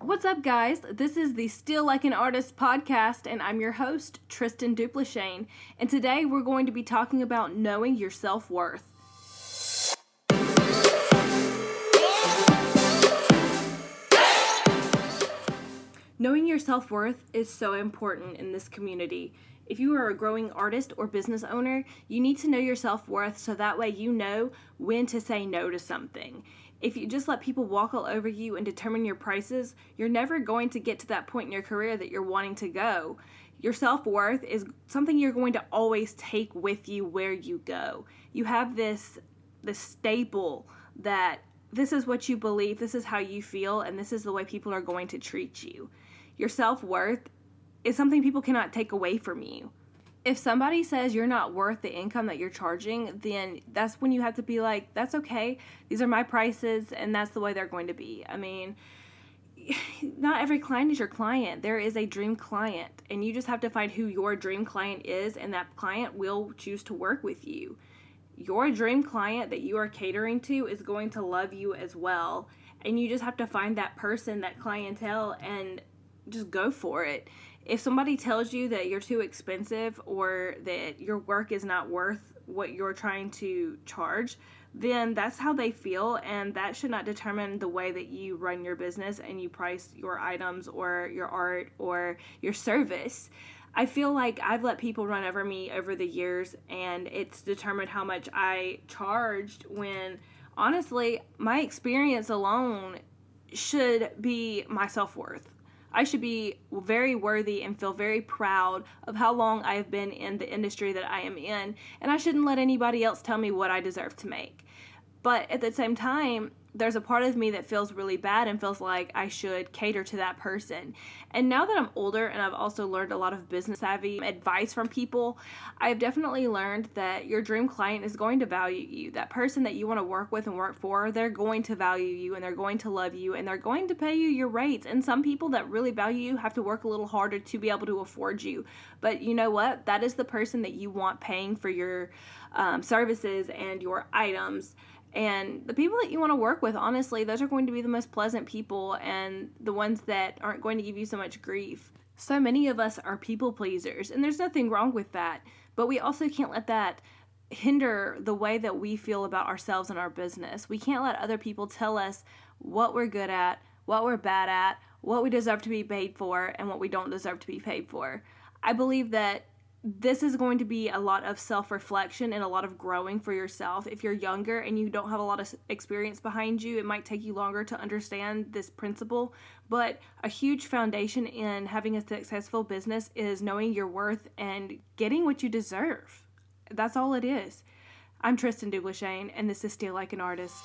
What's up, guys? This is the Still Like an Artist podcast, and I'm your host, Tristan Duplichain. And today we're going to be talking about knowing your self-worth. Knowing your self-worth is so important in this community. If you are a growing artist or business owner, you need to know your self-worth so that way you know when to say no to something. If you just let people walk all over you and determine your prices, you're never going to get to that point in your career that you're wanting to go. Your self-worth is something you're going to always take with you where you go. You have this staple that this is what you believe, this is how you feel, and this is the way people are going to treat you. Your self-worth is something people cannot take away from you. If somebody says you're not worth the income that you're charging, then that's when you have to be like, that's okay. These are my prices, and that's the way they're going to be. I mean, not every client is your client. There is a dream client, and you just have to find who your dream client is, and that client will choose to work with you. Your dream client that you are catering to is going to love you as well, and you just have to find that person, that clientele, and just go for it. If somebody tells you that you're too expensive or that your work is not worth what you're trying to charge, then that's how they feel, and that should not determine the way that you run your business and you price your items or your art or your service. I feel like I've let people run over me over the years, and it's determined how much I charged when, honestly, my experience alone should be my self-worth. I should be very worthy and feel very proud of how long I have been in the industry that I am in, and I shouldn't let anybody else tell me what I deserve to make. But at the same time, there's a part of me that feels really bad and feels like I should cater to that person. And now that I'm older and I've also learned a lot of business savvy advice from people, I've definitely learned that your dream client is going to value you. That person that you want to work with and work for, they're going to value you and they're going to love you and they're going to pay you your rates. And some people that really value you have to work a little harder to be able to afford you. But you know what? That is the person that you want paying for your services and your items. And the people that you want to work with, honestly, those are going to be the most pleasant people and the ones that aren't going to give you so much grief. So many of us are people pleasers, and there's nothing wrong with that. But we also can't let that hinder the way that we feel about ourselves and our business. We can't let other people tell us what we're good at, what we're bad at, what we deserve to be paid for, and what we don't deserve to be paid for. I believe that this is going to be a lot of self-reflection and a lot of growing for yourself. If you're younger and you don't have a lot of experience behind you, it might take you longer to understand this principle. But a huge foundation in having a successful business is knowing your worth and getting what you deserve. That's all it is. I'm Tristan Duplichain, and this is Still Like an Artist.